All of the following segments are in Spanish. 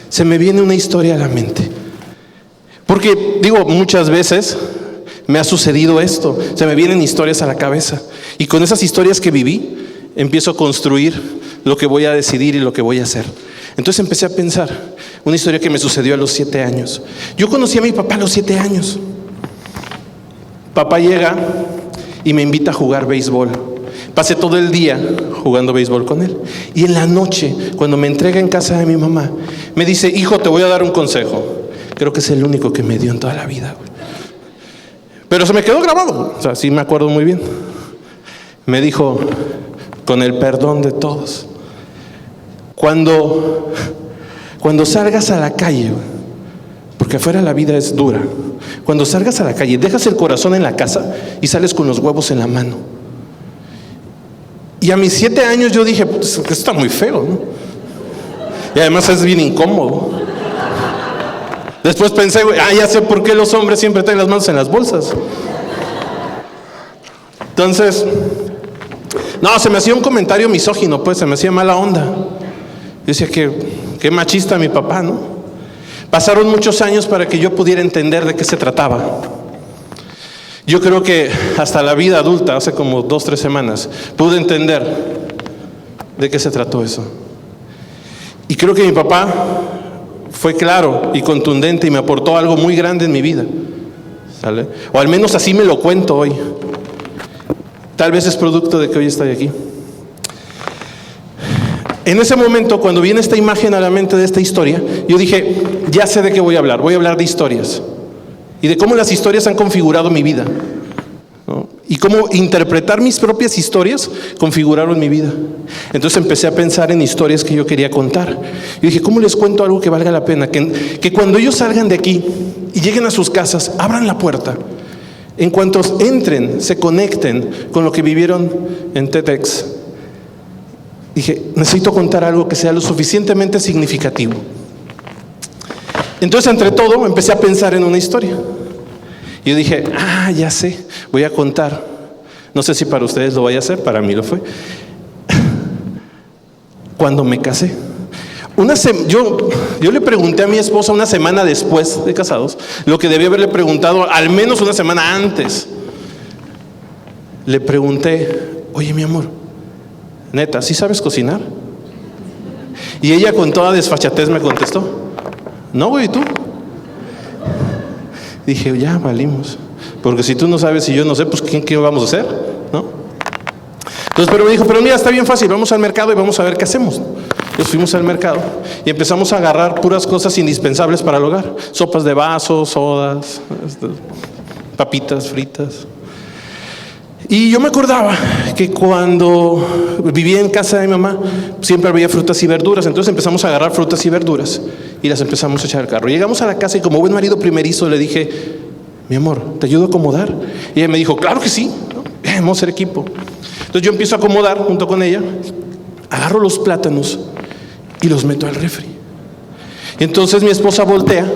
se me viene una historia a la mente. Porque, muchas veces me ha sucedido esto, se me vienen historias a la cabeza. Y con esas historias que viví, empiezo a construir lo que voy a decidir y lo que voy a hacer. Entonces empecé a pensar, una historia que me sucedió a los 7 años. Yo conocí a mi papá a los 7 años. Papá llega y me invita a jugar béisbol. Pasé todo el día jugando béisbol con él. Y en la noche, cuando me entrega en casa de mi mamá, me dice: hijo, te voy a dar un consejo. Creo que es el único que me dio en toda la vida. Pero se me quedó grabado. O sea, sí me acuerdo muy bien. Me dijo: con el perdón de todos, cuando salgas a la calle, porque afuera la vida es dura, cuando salgas a la calle, dejas el corazón en la casa y sales con los huevos en la mano. Y a mis 7 años yo dije: pues, esto está muy feo, ¿no? Y además es bien incómodo. Después pensé: ya sé por qué los hombres siempre traen las manos en las bolsas. Entonces, no, se me hacía un comentario misógino, pues, se me hacía mala onda. Yo decía: qué machista mi papá, ¿no? Pasaron muchos años para que yo pudiera entender de qué se trataba. Yo creo que hasta la vida adulta, hace como 2-3 semanas, pude entender de qué se trató eso. Y creo que mi papá fue claro y contundente y me aportó algo muy grande en mi vida, ¿sale? O al menos así me lo cuento hoy. Tal vez es producto de que hoy estoy aquí. En ese momento, cuando viene esta imagen a la mente de esta historia, yo dije: ya sé de qué voy a hablar de historias. Y de cómo las historias han configurado mi vida, ¿no? Y cómo interpretar mis propias historias configuraron mi vida. Entonces empecé a pensar en historias que yo quería contar. Y dije: ¿cómo les cuento algo que valga la pena? Que cuando ellos salgan de aquí y lleguen a sus casas, abran la puerta. En cuanto entren, se conecten con lo que vivieron en TEDx. Dije: necesito contar algo que sea lo suficientemente significativo. Entonces, entre todo, empecé a pensar en una historia. Y yo dije: ya sé, voy a contar. No sé si para ustedes lo vaya a hacer, para mí lo fue. Cuando me casé. Yo le pregunté a mi esposa una semana después de casados lo que debía haberle preguntado al menos una semana antes. Le pregunté: oye, mi amor, neta, ¿sí sabes cocinar? Y ella con toda desfachatez me contestó: no, güey, ¿tú? Dije: ya valimos, porque si tú no sabes y yo no sé, pues ¿qué vamos a hacer? ¿No? Entonces, pero me dijo: pero mira, está bien fácil, vamos al mercado y vamos a ver qué hacemos. Entonces fuimos al mercado y empezamos a agarrar puras cosas indispensables para el hogar: sopas de vaso, sodas, papitas fritas. Y yo me acordaba que cuando vivía en casa de mi mamá siempre había frutas y verduras. Entonces empezamos a agarrar frutas y verduras y las empezamos a echar al carro. Llegamos a la casa y como buen marido primerizo le dije: mi amor, ¿te ayudo a acomodar? Y ella me dijo: claro que sí, ¿no? Vamos a ser equipo. Entonces yo empiezo a acomodar junto con ella, agarro los plátanos y los meto al refri. Y entonces mi esposa voltea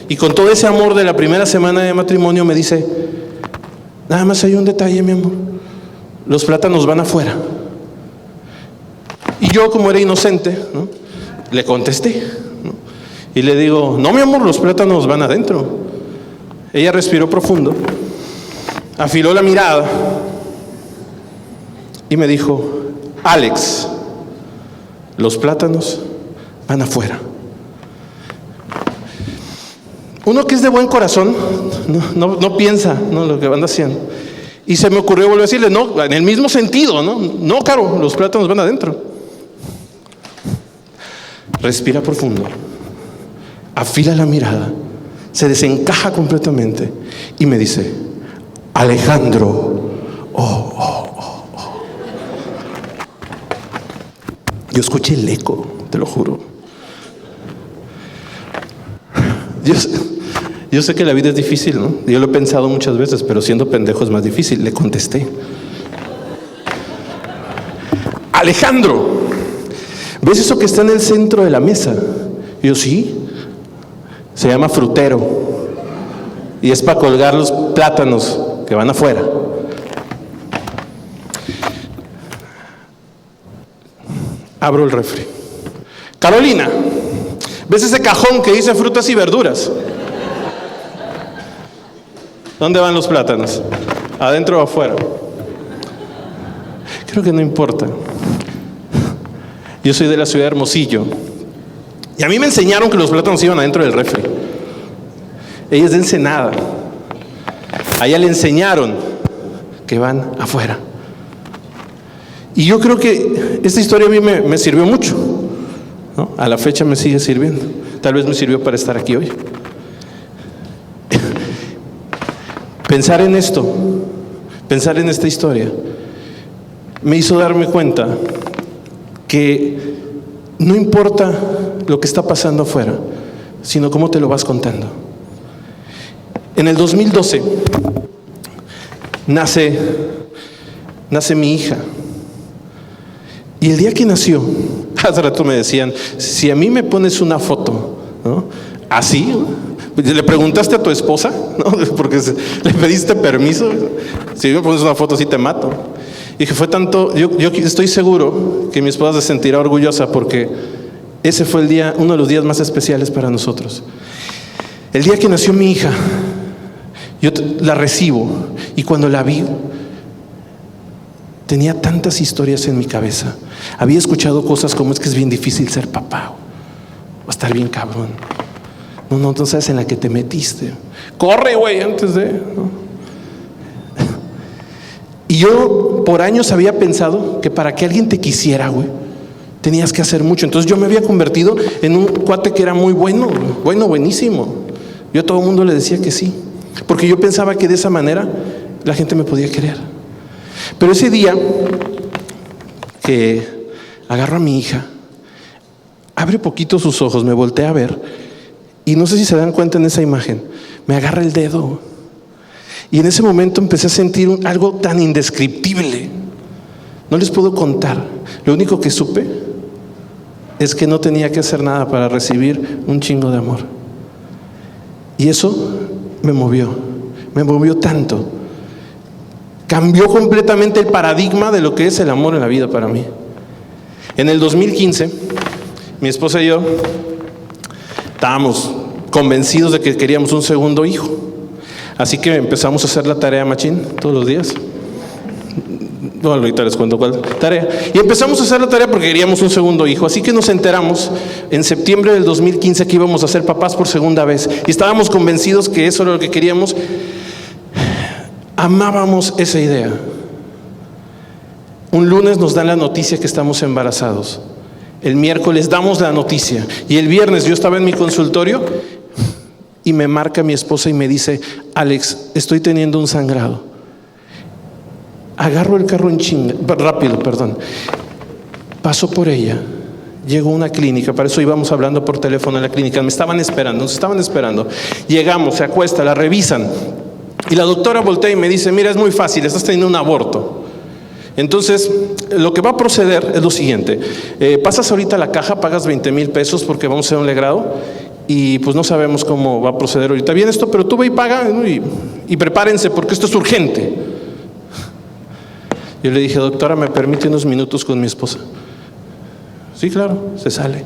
y con todo ese amor de la primera semana de matrimonio me dice: nada más hay un detalle, mi amor, los plátanos van afuera. Y yo, como era inocente, ¿no?, le contesté, ¿no? Y le digo: no, mi amor, los plátanos van adentro. Ella respiró profundo, afiló la mirada y me dijo: Alex, los plátanos van afuera. Uno que es de buen corazón no piensa, ¿no?, lo que van haciendo. Y se me ocurrió volver a decirle: no, en el mismo sentido, no, Caro, los plátanos van adentro. Respira profundo, afila la mirada, se desencaja completamente y me dice: Alejandro, Yo escuché el eco, te lo juro. Yo sé que la vida es difícil, ¿no? Yo lo he pensado muchas veces, pero siendo pendejo es más difícil. Le contesté: Alejandro, ¿ves eso que está en el centro de la mesa? Y yo: sí. Se llama frutero y es para colgar los plátanos que van afuera. Abro el refri. Carolina, ¿Ves ese cajón que dice frutas y verduras? ¿Dónde van los plátanos? ¿Adentro o afuera? Creo que no importa. Yo soy de la ciudad de Hermosillo. Y a mí me enseñaron que los plátanos iban adentro del refri. Ella es de Ensenada. A ella le enseñaron que van afuera. Y yo creo que esta historia a mí me sirvió mucho, ¿no? A la fecha me sigue sirviendo. Tal vez me sirvió para estar aquí hoy. Pensar en esto, pensar en esta historia, me hizo darme cuenta que no importa lo que está pasando afuera, sino cómo te lo vas contando. En el 2012 nace mi hija. Y el día que nació, hace rato me decían, si a mí me pones una foto, ¿no? Así, ¿le preguntaste a tu esposa? ¿No? Porque le pediste permiso. Si me pones una foto así te mato. Y que fue tanto, yo estoy seguro que mi esposa se sentirá orgullosa porque ese fue el día, uno de los días más especiales para nosotros. El día que nació mi hija, yo la recibo y cuando la vi, tenía tantas historias en mi cabeza. Había escuchado cosas como es que es bien difícil ser papá, va a estar bien cabrón. No sabes en la que te metiste. Corre, güey, antes de, ¿no? Y yo por años había pensado que para que alguien te quisiera, güey, tenías que hacer mucho. Entonces yo me había convertido en un cuate que era muy bueno, buenísimo. Yo a todo el mundo le decía que sí, porque yo pensaba que de esa manera la gente me podía querer. Pero ese día que agarro a mi hija, abre poquito sus ojos, me voltea a ver y no sé si se dan cuenta en esa imagen, me agarra el dedo y en ese momento empecé a sentir algo tan indescriptible. No les puedo contar. Lo único que supe es que no tenía que hacer nada para recibir un chingo de amor. Y eso me movió tanto. Cambió completamente el paradigma de lo que es el amor en la vida para mí. En el 2015, mi esposa y yo estábamos convencidos de que queríamos un segundo hijo. Así que empezamos a hacer la tarea machín todos los días. Bueno, ahorita les cuento cuál tarea. Y empezamos a hacer la tarea porque queríamos un segundo hijo. Así que nos enteramos en septiembre del 2015 que íbamos a ser papás por segunda vez. Y estábamos convencidos que eso era lo que queríamos. Amábamos esa idea. Un lunes nos dan la noticia que estamos embarazados. El miércoles damos la noticia. Y el viernes yo estaba en mi consultorio y me marca mi esposa y me dice: Alex, estoy teniendo un sangrado. Agarro el carro en chinga, rápido, paso por ella, llego a una clínica, para eso íbamos hablando por teléfono en la clínica, nos estaban esperando. Llegamos, se acuesta, la revisan y la doctora voltea y me dice: mira, es muy fácil, estás teniendo un aborto. Entonces, lo que va a proceder es lo siguiente: pasas ahorita a la caja, pagas 20,000 pesos porque vamos a hacer un legrado y pues no sabemos cómo va a proceder ahorita bien esto, pero tú ve y paga, ¿no? y prepárense porque esto es urgente. Yo le dije: doctora, ¿me permite unos minutos con mi esposa? Sí, claro. Se sale.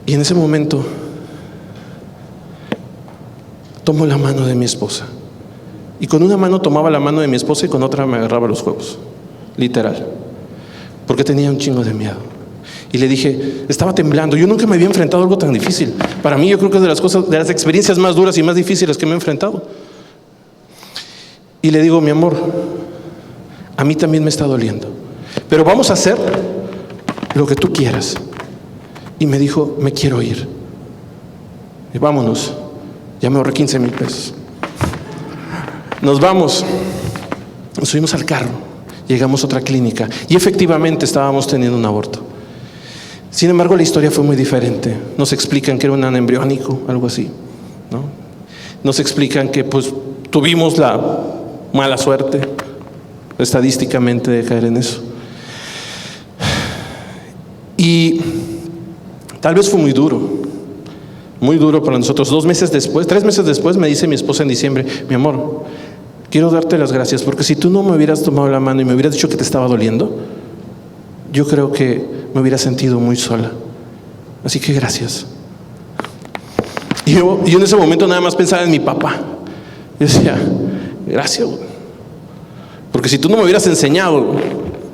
Y en ese momento tomo la mano de mi esposa. Y con una mano tomaba la mano de mi esposa y con otra me agarraba los huevos. Literal. Porque tenía un chingo de miedo. Y le dije, estaba temblando. Yo nunca me había enfrentado a algo tan difícil. Para mí yo creo que es de las experiencias más duras y más difíciles que me he enfrentado. Y le digo: mi amor, a mí también me está doliendo, pero vamos a hacer lo que tú quieras. Y me dijo: me quiero ir. Y vámonos. Ya me ahorré 15,000 pesos. Nos vamos. Nos subimos al carro. Llegamos a otra clínica. Y efectivamente estábamos teniendo un aborto. Sin embargo, la historia fue muy diferente. Nos explican que era un embriónico, algo así, ¿no? Nos explican que pues tuvimos la mala suerte estadísticamente de caer en eso. Y tal vez fue muy duro para nosotros. 3 meses después me dice mi esposa en diciembre: mi amor, quiero darte las gracias porque si tú no me hubieras tomado la mano y me hubieras dicho que te estaba doliendo, yo creo que me hubiera sentido muy sola. Así que gracias. Y yo en ese momento nada más pensaba en mi papá. Yo decía, gracias, güey. Porque si tú no me hubieras enseñado,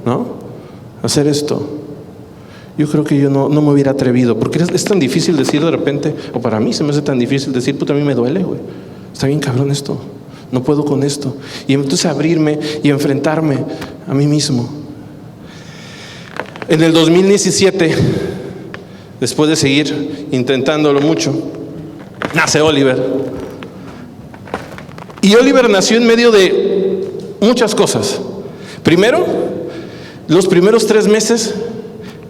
¿no?, a hacer esto, yo creo que yo no me hubiera atrevido. Porque es tan difícil decir de repente, o para mí se me hace tan difícil decir, puta, a mí me duele, güey. Está bien cabrón esto. No puedo con esto. Y entonces abrirme y enfrentarme a mí mismo. En el 2017, después de seguir intentándolo mucho, nace Oliver. Y Oliver nació en medio de muchas cosas. Primero, los primeros 3 meses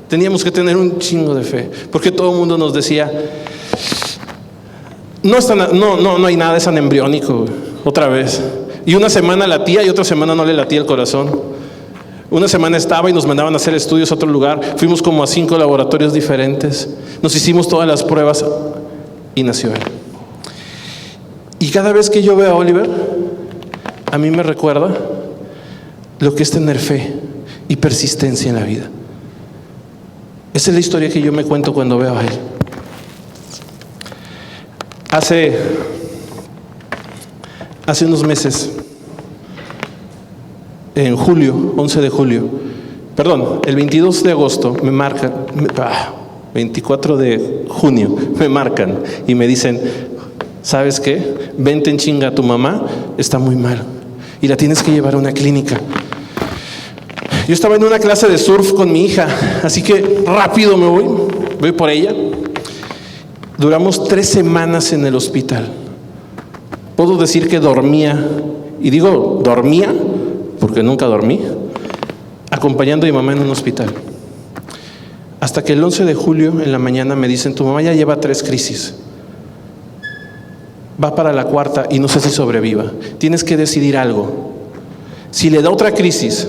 teníamos que tener un chingo de fe, porque todo el mundo nos decía, no hay nada, es anembriónico, otra vez. Y una semana latía y otra semana no le latía el corazón. Una semana estaba y nos mandaban a hacer estudios a otro lugar. Fuimos como a 5 laboratorios diferentes. Nos hicimos todas las pruebas y nació él. Y cada vez que yo veo a Oliver, a mí me recuerda lo que es tener fe y persistencia en la vida. Esa es la historia que yo me cuento cuando veo a él. Hace unos meses, en julio, 11 de julio, perdón, el 22 de agosto 24 de junio me marcan y me dicen, ¿sabes qué? Vente en chinga, tu mamá está muy mal y la tienes que llevar a una clínica. Yo estaba en una clase de surf con mi hija, así que rápido me voy por ella. Duramos 3 semanas en el hospital. Puedo decir que dormía, y digo dormía porque nunca dormí, acompañando a mi mamá en un hospital. Hasta que el 11 de julio en la mañana me dicen, tu mamá ya lleva 3 crisis. Va para la 4ª y no sé si sobreviva. Tienes que decidir algo. Si le da otra crisis,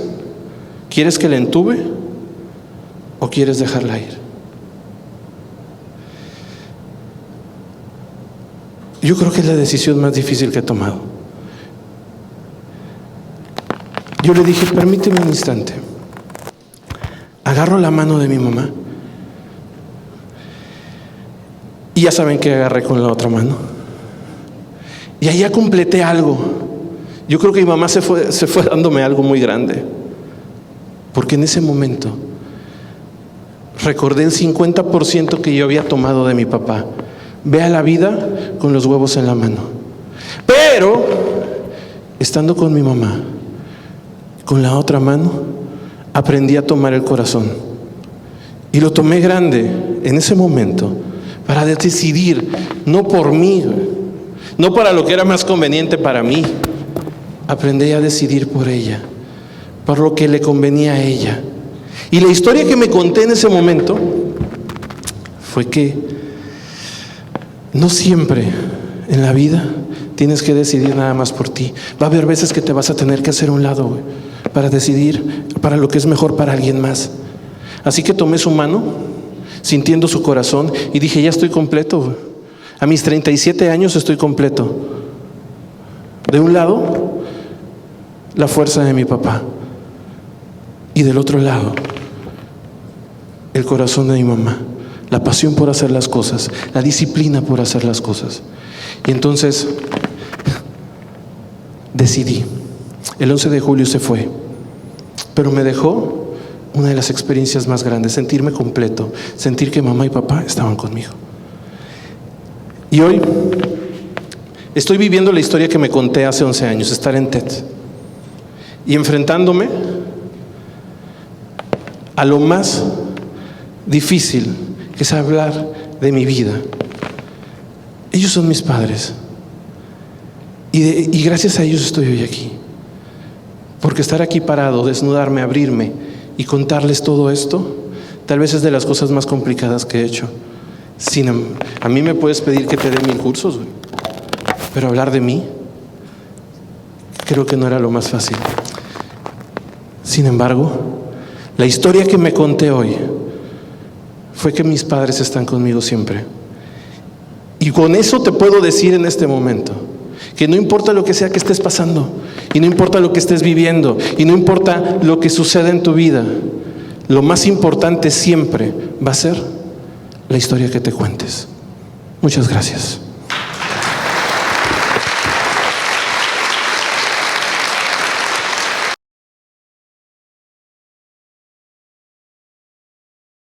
¿quieres que la entube o quieres dejarla ir? Yo creo que es la decisión más difícil que he tomado. Yo le dije, permíteme un instante. Agarro la mano de mi mamá. Y ya saben que agarré con la otra mano. Y allá completé algo. Yo creo que mi mamá se fue dándome algo muy grande. Porque en ese momento recordé el 50% que yo había tomado de mi papá. Vea la vida con los huevos en la mano. Pero, estando con mi mamá, con la otra mano, aprendí a tomar el corazón. Y lo tomé grande en ese momento para decidir, no por mí, no para lo que era más conveniente para mí. Aprendí a decidir por ella, por lo que le convenía a ella. Y la historia que me conté en ese momento fue que no siempre en la vida tienes que decidir nada más por ti. Va a haber veces que te vas a tener que hacer a un lado, güey, para decidir para lo que es mejor para alguien más. Así que tomé su mano, sintiendo su corazón, y dije, ya estoy completo, güey. A mis 37 años estoy completo. De un lado, la fuerza de mi papá, y del otro lado, el corazón de mi mamá. La pasión por hacer las cosas, la disciplina por hacer las cosas. Y entonces decidí. El 11 de julio se fue, pero me dejó una de las experiencias más grandes, sentirme completo, sentir que mamá y papá estaban conmigo. Y hoy estoy viviendo la historia que me conté hace 11 años, estar en TED y enfrentándome a lo más difícil, que es hablar de mi vida. Ellos son mis padres y gracias a ellos estoy hoy aquí, porque estar aquí parado, desnudarme, abrirme y contarles todo esto tal vez es de las cosas más complicadas que he hecho. A mí me puedes pedir que te dé 1000 cursos, güey, pero hablar de mí creo que no era lo más fácil. Sin embargo, la historia que me conté hoy fue que mis padres están conmigo siempre. Y con eso te puedo decir en este momento que no importa lo que sea que estés pasando, y no importa lo que estés viviendo, y no importa lo que suceda en tu vida, lo más importante siempre va a ser la historia que te cuentes. Muchas gracias.